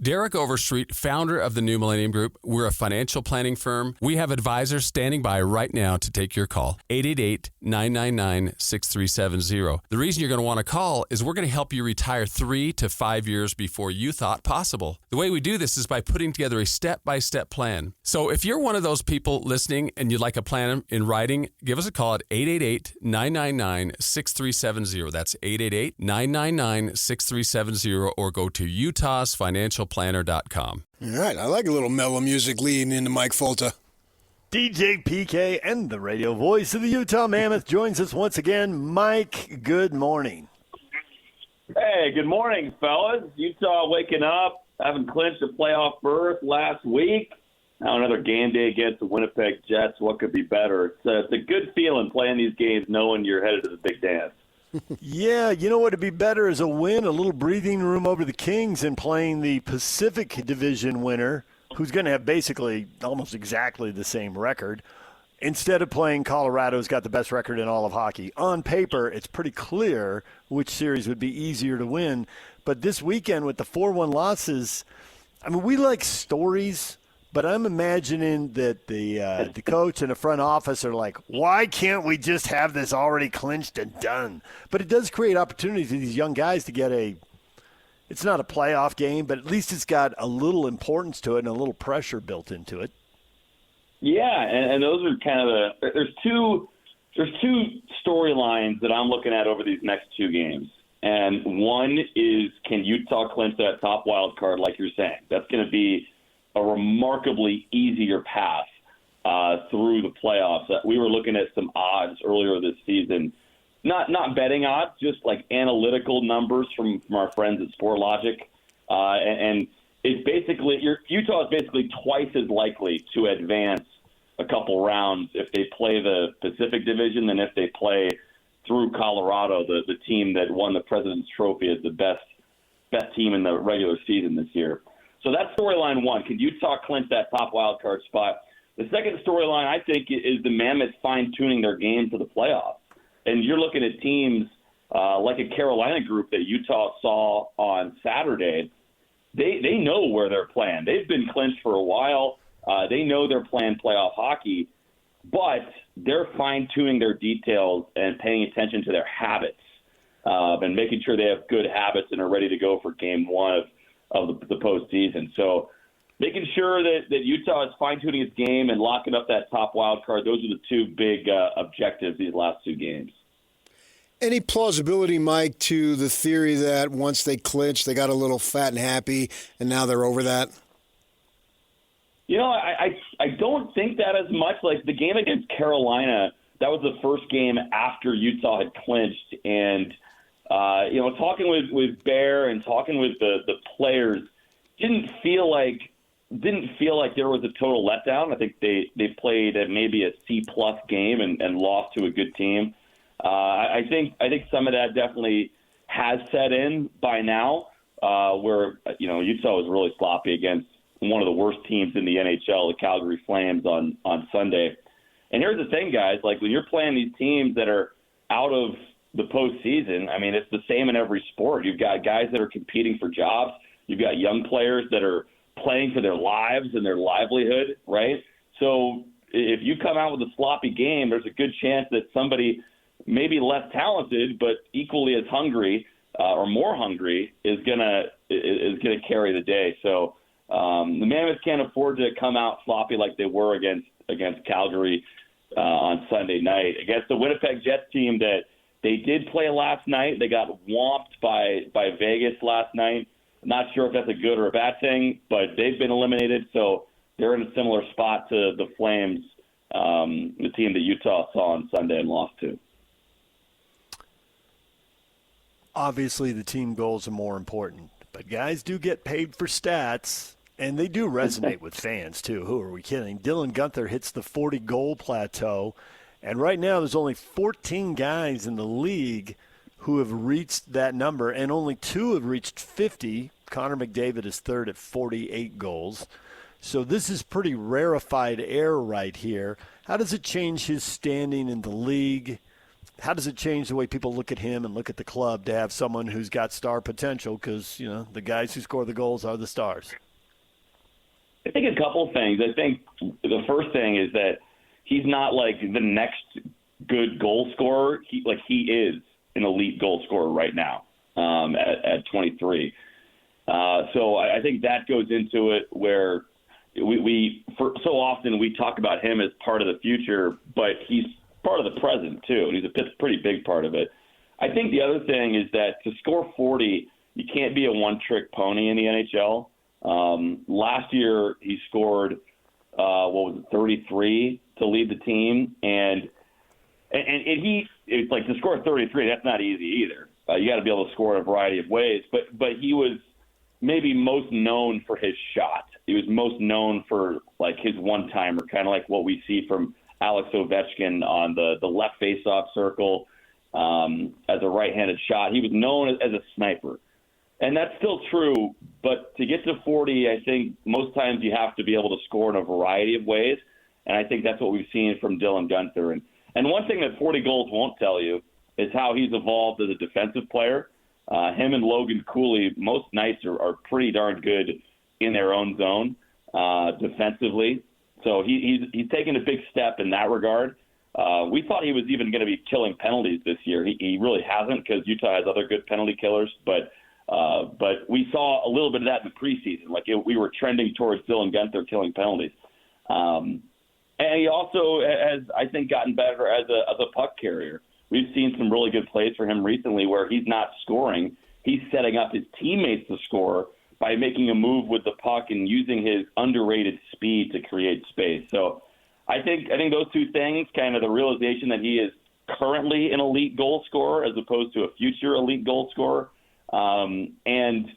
Derek Overstreet, founder of the New Millennium Group. We're a financial planning firm. We have advisors standing by right now to take your call. 888-999-6370. The reason you're going to want to call is we're going to help you retire 3 to 5 years before you thought possible. The way we do this is by putting together a step-by-step plan. So if you're one of those people listening and you'd like a plan in writing, give us a call at 888-999-6370. That's 888-999-6370, or go to utahsfinancialplanner.com. All right, I like a little mellow music leading into Mike Folta. DJ PK and the radio voice of the Utah Mammoth joins us once again. Mike, good morning. Hey, good morning, fellas. Utah waking up, having clinched a playoff berth last week. Now another game day against the Winnipeg Jets. What could be better? It's a good feeling playing these games knowing you're headed to the big dance. Yeah, you know what would be better is a win, a little breathing room over the Kings, and playing the Pacific Division winner, who's going to have basically almost exactly the same record, instead of playing Colorado, who's got the best record in all of hockey. On paper, it's pretty clear which series would be easier to win. But this weekend with the 4-1 losses, I mean, we like stories, but I'm imagining that the coach and the front office are like, why can't we just have this already clinched and done? But it does create opportunities for these young guys to get it's not a playoff game, but at least it's got a little importance to it and a little pressure built into it. Yeah, and those are kind of there's two storylines that I'm looking at over these next two games. And one is, can Utah clinch that top wild card like you're saying? That's going to be a remarkably easier path through the playoffs. We were looking at some odds earlier this season, not betting odds, just like analytical numbers from our friends at SportLogic, and it's basically Utah is basically twice as likely to advance a couple rounds if they play the Pacific Division than if they play through Colorado, the team that won the President's Trophy as the best team in the regular season this year. So that's storyline one. Can Utah clinch that top wild card spot? The second storyline, I think, is the Mammoths fine-tuning their game for the playoffs. And you're looking at teams like a Carolina group that Utah saw on Saturday. They know where they're playing. They've been clinched for a while. They know they're playing playoff hockey, but they're fine-tuning their details and paying attention to their habits and making sure they have good habits and are ready to go for game one of the postseason. So making sure that Utah is fine-tuning its game and locking up that top wild card, those are the two big objectives these last two games. Any plausibility, Mike, to the theory that once they clinched, they got a little fat and happy, and now they're over that? You know, I don't think that as much. Like the game against Carolina, that was the first game after Utah had clinched, and talking with Bear and talking with the players, didn't feel like there was a total letdown. I think they played at maybe a C-plus game and lost to a good team. I think some of that definitely has set in by now, where Utah was really sloppy against one of the worst teams in the NHL, the Calgary Flames, on Sunday. And here's the thing, guys, like when you're playing these teams that are out of the postseason, I mean, it's the same in every sport. You've got guys that are competing for jobs. You've got young players that are playing for their lives and their livelihood, right? So if you come out with a sloppy game, there's a good chance that somebody maybe less talented but equally as hungry or more hungry is gonna carry the day. So the Mammoths can't afford to come out sloppy like they were against Calgary on Sunday night. Against the Winnipeg Jets team that they did play last night. They got whomped by Vegas last night. Not sure if that's a good or a bad thing, but they've been eliminated, so they're in a similar spot to the Flames, the team that Utah saw on Sunday and lost to. Obviously, the team goals are more important, but guys do get paid for stats, and they do resonate with fans, too. Who are we kidding? Dylan Guenther hits the 40-goal plateau, and right now there's only 14 guys in the league who have reached that number, and only 2 have reached 50. Connor McDavid is third at 48 goals. So this is pretty rarefied air right here. How does it change his standing in the league? how does it change the way people look at him and look at the club to have someone who's got star potential? Because, the guys who score the goals are the stars. I think a couple things. I think the first thing is that he's not like the next good goal scorer. He is an elite goal scorer right now at 23. So I think that goes into it where we so often we talk about him as part of the future, but he's part of the present too, and he's a pretty big part of it. I think the other thing is that to score 40, you can't be a one-trick pony in the NHL. Last year he scored 33 to lead the team, and it's like to score 33. That's not easy either. You got to be able to score in a variety of ways, but he was maybe most known for his shot. He was most known for like his one-timer, kind of like what we see from Alex Ovechkin on the left face-off circle as a right-handed shot. He was known as a sniper. And that's still true, but to get to 40, I think most times you have to be able to score in a variety of ways, and I think that's what we've seen from Dylan Guenther. And one thing that 40 goals won't tell you is how he's evolved as a defensive player. Him and Logan Cooley most nights are pretty darn good in their own zone defensively. So he's taken a big step in that regard. We thought he was even going to be killing penalties this year. He really hasn't because Utah has other good penalty killers. But we saw a little bit of that in the preseason. We were trending towards Dylan Guenther killing penalties. And he also has, I think, gotten better as a puck carrier. We've seen some really good plays for him recently where he's not scoring. He's setting up his teammates to score by making a move with the puck and using his underrated speed to create space. So I think those two things, kind of the realization that he is currently an elite goal scorer as opposed to a future elite goal scorer, and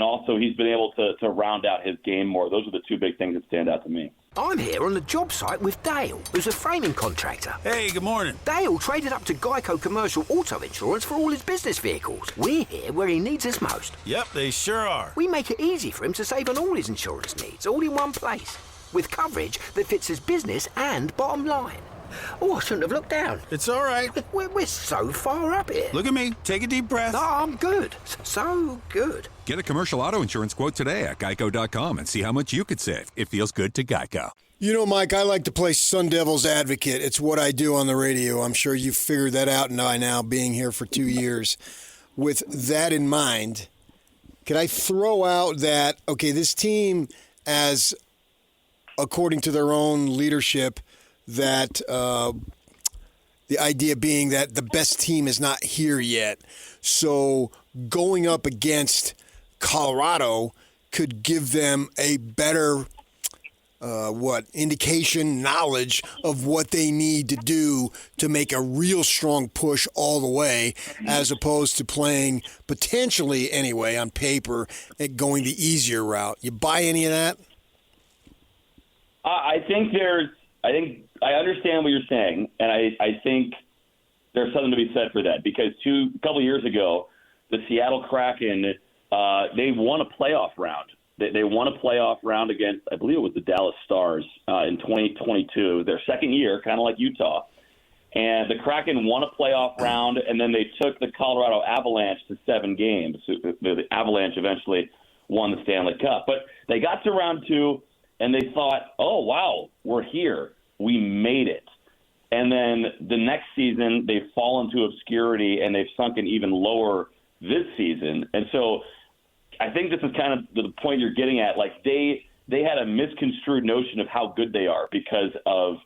also he's been able to round out his game more. Those are the two big things that stand out to me. I'm here on the job site with Dale, who's a framing contractor. Hey, good morning. Dale traded up to Geico Commercial Auto Insurance for all his business vehicles. We're here where he needs us most. Yep, they sure are. We make it easy for him to save on all his insurance needs, all in one place, with coverage that fits his business and bottom line. Oh, I shouldn't have looked down. It's all right. We're so far up here. Look at me. Take a deep breath. No, I'm good. So good. Get a commercial auto insurance quote today at geico.com and see how much you could save. It feels good to Geico. Mike, I like to play Sun Devil's advocate. It's what I do on the radio. I'm sure you figured that out now being here for 2 years. With that in mind, could I throw out that, okay, this team, as according to their own leadership, that the idea being that the best team is not here yet. So going up against Colorado could give them a better indication, knowledge of what they need to do to make a real strong push all the way, as opposed to playing potentially anyway on paper and going the easier route. You buy any of that? I I understand what you're saying, and I think there's something to be said for that, because a couple of years ago, the Seattle Kraken, they won a playoff round. They won a playoff round against, I believe it was the Dallas Stars in 2022, their second year, kind of like Utah. And the Kraken won a playoff round, and then they took the Colorado Avalanche to 7 games. So the Avalanche eventually won the Stanley Cup. But they got to round 2, and they thought, oh, wow, we're here. We made it. And then the next season, they've fallen to obscurity, and they've sunken even lower this season. And so I think this is kind of the point you're getting at. Like, they had a misconstrued notion of how good they are because of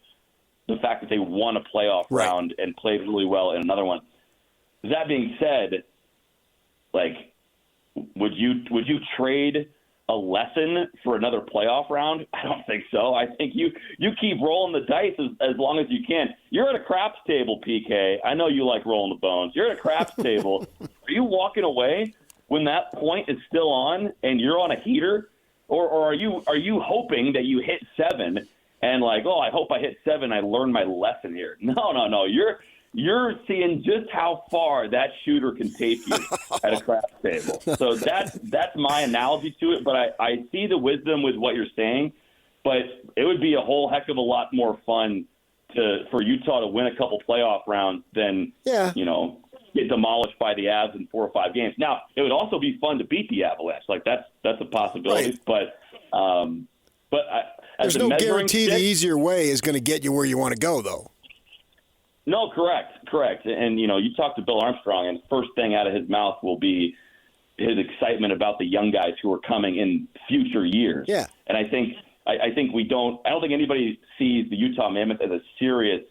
the fact that they won a playoff round and played really well in another one. That being said, like, would you trade a lesson for another playoff round? I don't think so. I think you keep rolling the dice as long as you can. You're at a craps table, PK. I know you like rolling the bones. You're at a craps table. Are you walking away when that point is still on and you're on a heater? Or are you hoping that you hit 7 and like, oh, I hope I hit 7, I learned my lesson here? No. You're seeing just how far that shooter can take you at a craps table. So that's my analogy to it. But I see the wisdom with what you're saying. But it would be a whole heck of a lot more fun for Utah to win a couple playoff rounds than get demolished by the Avs in 4 or 5 games. Now, it would also be fun to beat the Avalanche. Like that's a possibility. Right. But there's no guarantee the easier way is going to get you where you want to go, though. No, correct. And you talk to Bill Armstrong, and the first thing out of his mouth will be his excitement about the young guys who are coming in future years. Yeah. And I think I don't think anybody sees the Utah Mammoth as a serious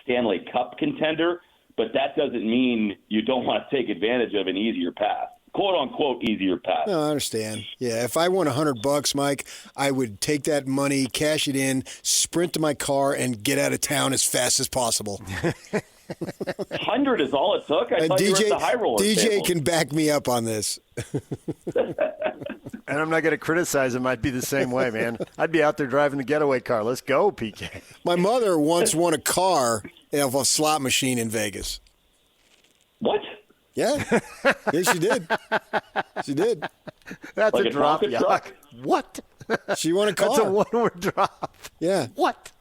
Stanley Cup contender, but that doesn't mean you don't want to take advantage of an easier path. Quote unquote easier path. No, I understand. Yeah, if I won $100, Mike, I would take that money, cash it in, sprint to my car, and get out of town as fast as possible. 100 is all it took. I thought you were at the high roller DJ table. can back me up on this. And I'm not going to criticize him. I'd be the same way, man. I'd be out there driving the getaway car. Let's go, PK. My mother once won a car off a slot machine in Vegas. What? Yeah. Yeah, she did. She did. That's like a drop, Tonka Yuck. truck? What? She won a car. That's a one-word drop. Yeah. What?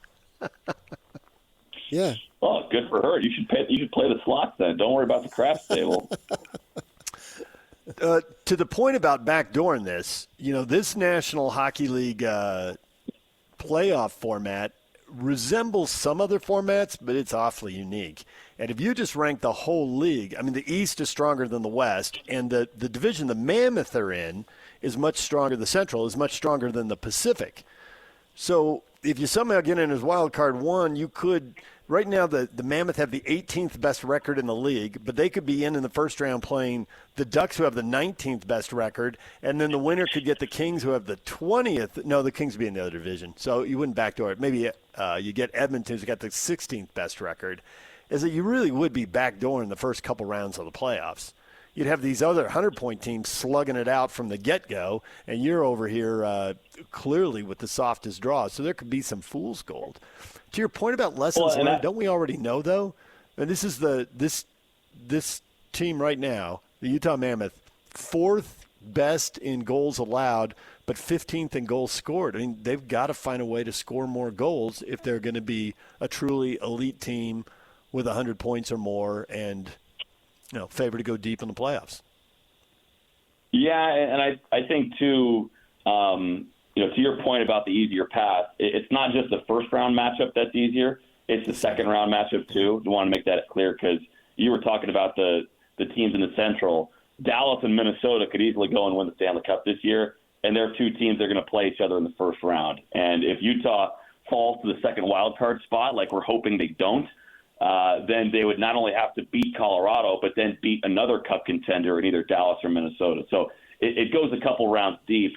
Yeah. Oh, good for her. You should play the slots then. Don't worry about the craps table. To the point about backdooring this, this National Hockey League playoff format resembles some other formats, but it's awfully unique. And if you just rank the whole league, I mean, the East is stronger than the West, and the division the Mammoth are in is much stronger. The Central is much stronger than the Pacific. So if you somehow get in as wild card one, you could. Right now, the Mammoth have the 18th best record in the league, but they could be in the first round playing the Ducks, who have the 19th best record, and then the winner could get the Kings, who have the 20th. No, the Kings would be in the other division, so you wouldn't backdoor it. Maybe you get Edmonton, who's got the 16th best record. Is that you really would be backdooring the first couple rounds of the playoffs. You'd have these other 100-point teams slugging it out from the get-go, and you're over here clearly with the softest draws. So there could be some fool's gold. To your point about lessons learned, don't we already know, though? And this is this team right now, the Utah Mammoth, 4th best in goals allowed, but 15th in goals scored. I mean, they've got to find a way to score more goals if they're going to be a truly elite team with 100 points or more and favored to go deep in the playoffs. Yeah, and I think, too, to your point about the easier path, it's not just the first-round matchup that's easier. It's the second-round matchup, too. I want to make that clear because you were talking about the teams in the Central. Dallas and Minnesota could easily go and win the Stanley Cup this year, and they're 2 teams that are going to play each other in the first round. And if Utah falls to the second wild card spot, like we're hoping they don't, then they would not only have to beat Colorado, but then beat another Cup contender in either Dallas or Minnesota. So it goes a couple rounds deep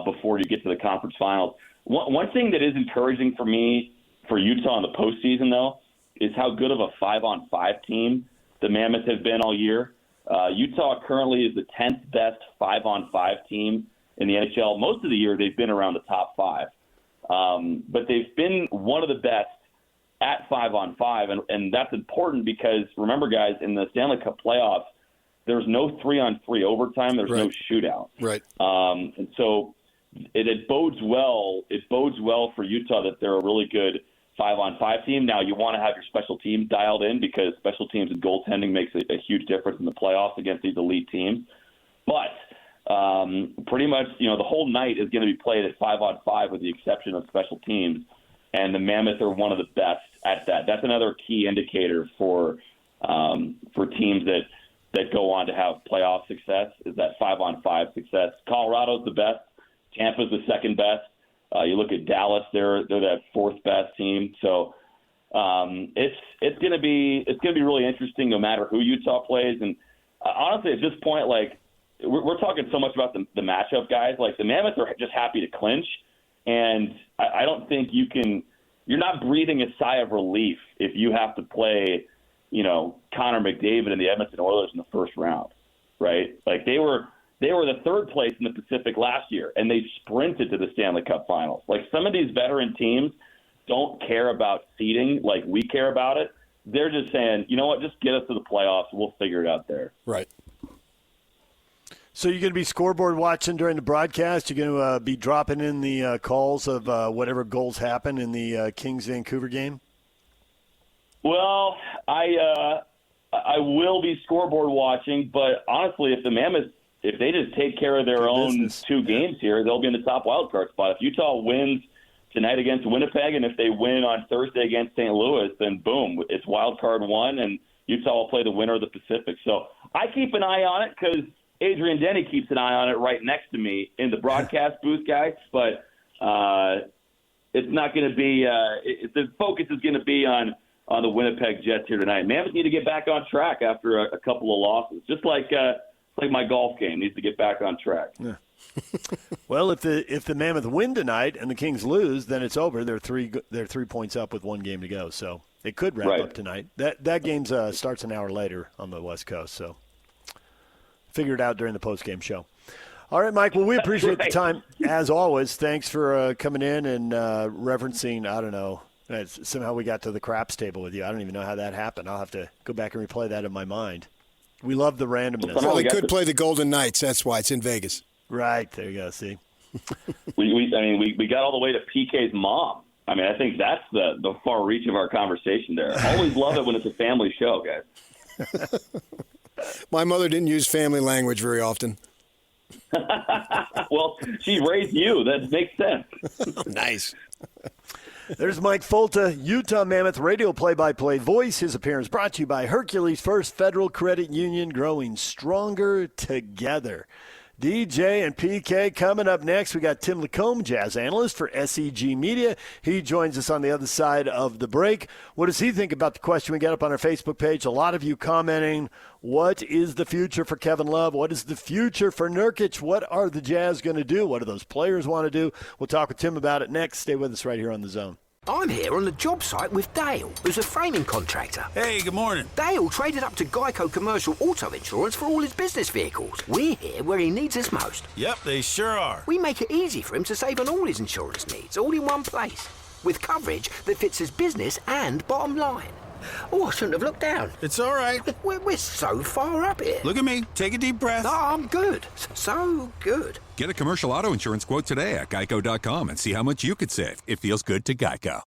before you get to the conference finals. One thing that is encouraging for me for Utah in the postseason, though, is how good of a 5-on-5 team the Mammoth have been all year. Utah currently is the 10th best 5-on-5 team in the NHL. Most of the year they've been around the top 5. But they've been one of the best at 5-on-5, and that's important because, remember, guys, in the Stanley Cup playoffs, there's no 3-on-3 overtime. There's no shootout. Right. And so it bodes well. It bodes well for Utah that they're a really good 5-on-5 team. Now, you want to have your special teams dialed in because special teams and goaltending makes a huge difference in the playoffs against these elite teams. But pretty much, the whole night is going to be played at 5-on-5 with the exception of special teams. And the Mammoth are one of the best at that. That's another key indicator for teams that go on to have playoff success is that 5-on-5 success. Colorado's the best. Tampa's the second best. You look at Dallas; they're that 4th best team. So it's going to be really interesting no matter who Utah plays. And honestly, at this point, like we're talking so much about the matchup, guys. Like the Mammoths are just happy to clinch. And I don't think you're not breathing a sigh of relief if you have to play, Connor McDavid and the Edmonton Oilers in the first round, right? Like they were the 3rd place in the Pacific last year, and they sprinted to the Stanley Cup Finals. Like some of these veteran teams don't care about seeding like we care about it. They're just saying, you know what, just get us to the playoffs. We'll figure it out there. Right. So you're going to be scoreboard watching during the broadcast? You're going to be dropping in the calls of whatever goals happen in the Kings-Vancouver game? Well, I will be scoreboard watching, but honestly, if the Mammoths, if they just take care of their own two games here, they'll be in the top wild card spot. If Utah wins tonight against Winnipeg, and if they win on Thursday against St. Louis, then boom, it's wild card one, and Utah will play the winner of the Pacific. So I keep an eye on it because Adrian Denny keeps an eye on it right next to me in the broadcast booth, guys. But it's not going to be the focus is going to be on the Winnipeg Jets here tonight. Mammoth need to get back on track after a couple of losses, just like my golf game needs to get back on track. Yeah. Well, if the Mammoth win tonight and the Kings lose, then it's over. They're 3 points up with one game to go, so it could wrap up tonight. That game starts an hour later on the West Coast, so figure it out during the post-game show. All right, Mike. Well, we appreciate the time as always. Thanks for coming in and referencing. I don't know. Somehow we got to the craps table with you. I don't even know how that happened. I'll have to go back and replay that in my mind. We love the randomness. Well, they could play the Golden Knights. That's why it's in Vegas. Right. There you go. See? we got all the way to PK's mom. I mean, I think that's the far reach of our conversation there. Always love it when it's a family show, guys. My mother didn't use family language very often. Well, she raised you. That makes sense. Nice. There's Mike Folta, Utah Mammoth radio play-by-play voice. His appearance brought to you by Hercules First Federal Credit Union, growing stronger together. DJ and PK coming up next. We got Tim Lacombe, jazz analyst for SEG Media. He joins us on the other side of the break. What does he think about the question we got up on our Facebook page? A lot of you commenting, what is the future for Kevin Love? What is the future for Nurkic? What are the Jazz going to do? What do those players want to do? We'll talk with Tim about it next. Stay with us right here on The Zone. I'm here on the job site with Dale, who's a framing contractor. Hey, good morning. Dale traded up to Geico Commercial Auto Insurance for all his business vehicles. We're here where he needs us most. Yep, they sure are. We make it easy for him to save on all his insurance needs, all in one place, with coverage that fits his business and bottom line. Oh, I shouldn't have looked down. It's all right. We're so far up here. Look at me. Take a deep breath. No, I'm good. So good. Get a commercial auto insurance quote today at geico.com and see how much you could save. It feels good to Geico.